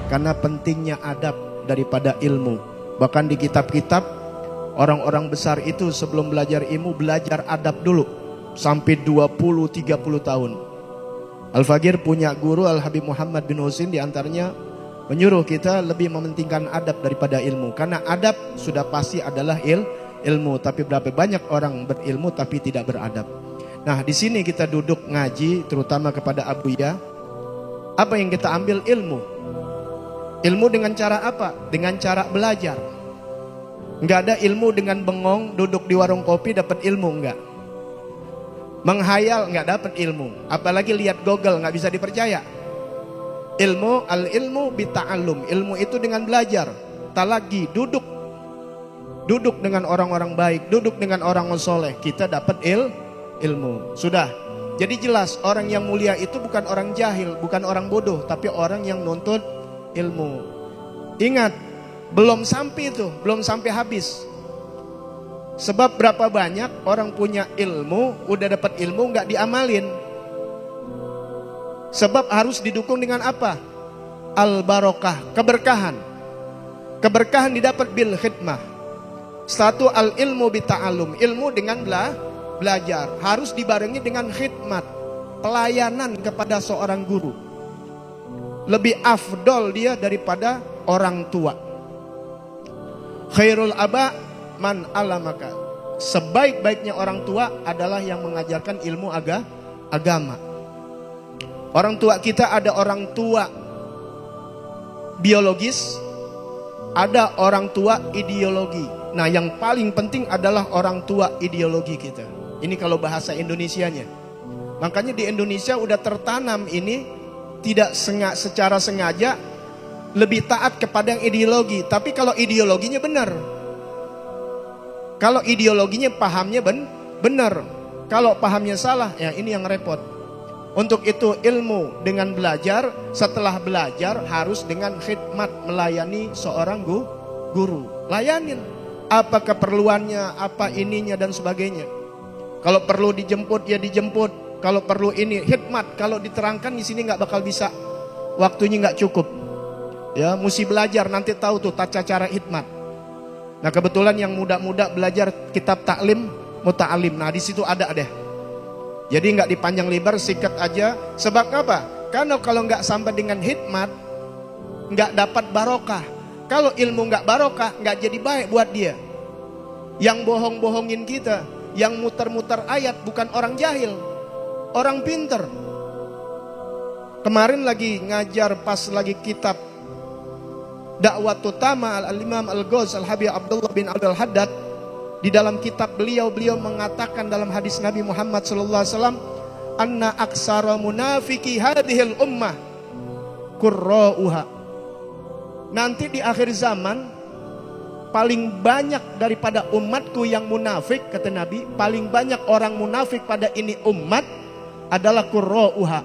karena pentingnya adab daripada ilmu. Bahkan di kitab-kitab orang-orang besar itu sebelum belajar ilmu belajar adab dulu sampai 20-30 tahun. Al-Faqir punya guru Al-Habib Muhammad bin Husin, di antaranya menyuruh kita lebih mementingkan adab daripada ilmu, karena adab sudah pasti adalah ilmu. Tapi berapa banyak orang berilmu tapi tidak beradab. Nah, di sini kita duduk ngaji, terutama kepada Abuya. Apa yang kita ambil? Ilmu. Ilmu dengan cara apa? Dengan cara belajar. Enggak ada ilmu dengan bengong, duduk di warung kopi dapat ilmu, enggak. Menghayal enggak dapat ilmu. Apalagi lihat Google, enggak bisa dipercaya. Ilmu, al-ilmu bita'allum. Ilmu itu dengan belajar. Talagi, duduk dengan orang-orang baik, duduk dengan orang soleh, kita dapat ilmu. Sudah. Jadi jelas orang yang mulia itu bukan orang jahil, bukan orang bodoh, tapi orang yang nuntut ilmu. Ingat, belum sampai itu, belum sampai habis. Sebab berapa banyak orang punya ilmu, udah dapat ilmu nggak diamalin. Sebab harus didukung dengan apa? Al-barokah, keberkahan. Keberkahan didapat bil khidmah. Satu, al-ilmu bita'alum, ilmu dengan belajar. Harus dibarengi dengan khidmat, pelayanan kepada seorang guru. Lebih afdol dia daripada orang tua. Khairul aba man alamaka. Sebaik-baiknya orang tua adalah yang mengajarkan ilmu agama. Orang tua kita ada orang tua biologis, ada orang tua ideologi. Nah, yang paling penting adalah orang tua ideologi kita. Ini kalau bahasa Indonesianya. Makanya di Indonesia udah tertanam ini tidak secara sengaja lebih taat kepada yang ideologi. Tapi kalau ideologinya benar. Kalau ideologinya pahamnya benar. Kalau pahamnya salah, ya ini yang repot. Untuk itu ilmu dengan belajar, setelah belajar harus dengan khidmat, melayani seorang guru. Layanin apa keperluannya, apa ininya dan sebagainya. Kalau perlu dijemput ya dijemput, kalau perlu ini khidmat. Kalau diterangkan di sini nggak bakal bisa, waktunya nggak cukup. Ya, mesti belajar, nanti tahu tuh tata cara khidmat. Nah, kebetulan yang muda-muda belajar kitab taklim muta'alim. Nah, di situ ada deh. Jadi nggak dipanjang lebar, sikat aja. Sebab apa? Karena kalau nggak sampai dengan hikmat, nggak dapat barokah. Kalau ilmu nggak barokah, nggak jadi baik buat dia. Yang bohong-bohongin kita, yang muter-muter ayat bukan orang jahil, orang pinter. Kemarin lagi ngajar pas lagi kitab Dakwah Utama Al-Imam Al-Ghoz Al-Habib Abdullah bin Abdul Haddad. Di dalam kitab beliau mengatakan dalam hadis Nabi Muhammad SAW, anna aksara munafiki hadhil ummah qurra'uha. Nanti di akhir zaman paling banyak daripada umatku yang munafik, kata Nabi, paling banyak orang munafik pada ini umat adalah qurra'uha,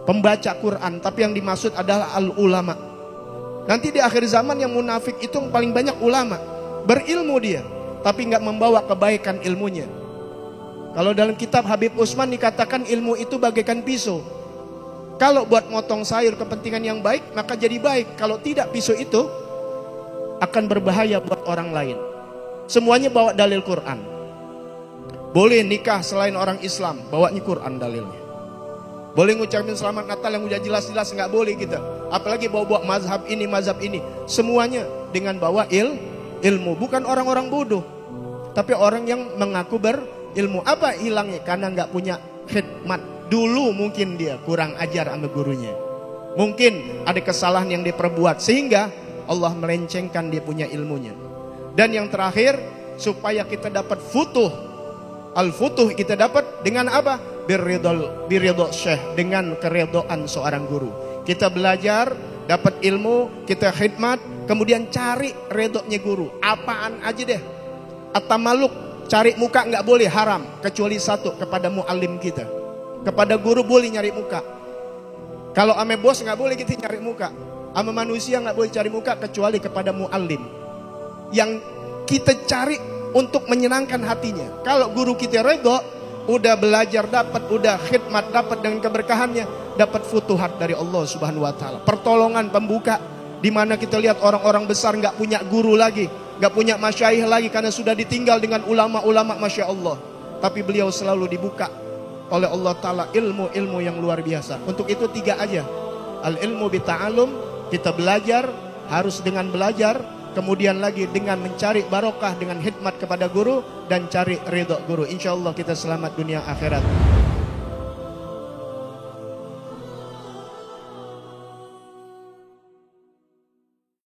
pembaca Quran. Tapi yang dimaksud adalah al-ulama. Nanti di akhir zaman yang munafik itu paling banyak ulama, berilmu dia, tapi nggak membawa kebaikan ilmunya. Kalau dalam kitab Habib Usman dikatakan ilmu itu bagaikan pisau. Kalau buat motong sayur kepentingan yang baik, maka jadi baik. Kalau tidak, pisau itu akan berbahaya buat orang lain. Semuanya bawa dalil Quran. Boleh nikah selain orang Islam, bawanya Quran dalilnya. Boleh ngucapin selamat Natal yang udah jelas-jelas nggak boleh kita. Apalagi bawa-bawa mazhab ini, mazhab ini. Semuanya dengan bawa ilmu, bukan orang-orang bodoh, tapi orang yang mengaku berilmu. Apa hilangnya? Karena nggak punya khidmat. Dulu mungkin dia kurang ajar sama gurunya, mungkin ada kesalahan yang dia perbuat sehingga Allah melencengkan dia punya ilmunya. Dan yang terakhir, supaya kita dapat futuh, al-futuh kita dapat dengan apa? Biridho syekh, dengan keredoan seorang guru. Kita belajar, dapat ilmu, kita khidmat, kemudian cari redonya guru. Apaan aja deh. At-tamaluk, cari muka nggak boleh, haram. Kecuali satu, kepada mu'alim kita. Kepada guru boleh nyari muka. Kalau ame bos nggak boleh kita nyari muka. Ame manusia nggak boleh cari muka kecuali kepada mu'alim, yang kita cari untuk menyenangkan hatinya. Kalau guru kita redho, udah belajar dapat, udah khidmat dapat dengan keberkahannya, dapat futuhat dari Allah Subhanahu wa taala. Pertolongan pembuka, di mana kita lihat orang-orang besar nggak punya guru lagi, nggak punya masyaikh lagi karena sudah ditinggal dengan ulama-ulama, masya Allah. Tapi beliau selalu dibuka oleh Allah taala ilmu-ilmu yang luar biasa. Untuk itu 3 aja. Al ilmu bita'alum, kita belajar harus dengan belajar, kemudian lagi dengan mencari barokah dengan khidmat kepada guru dan cari ridho guru. Insyaallah kita selamat dunia akhirat.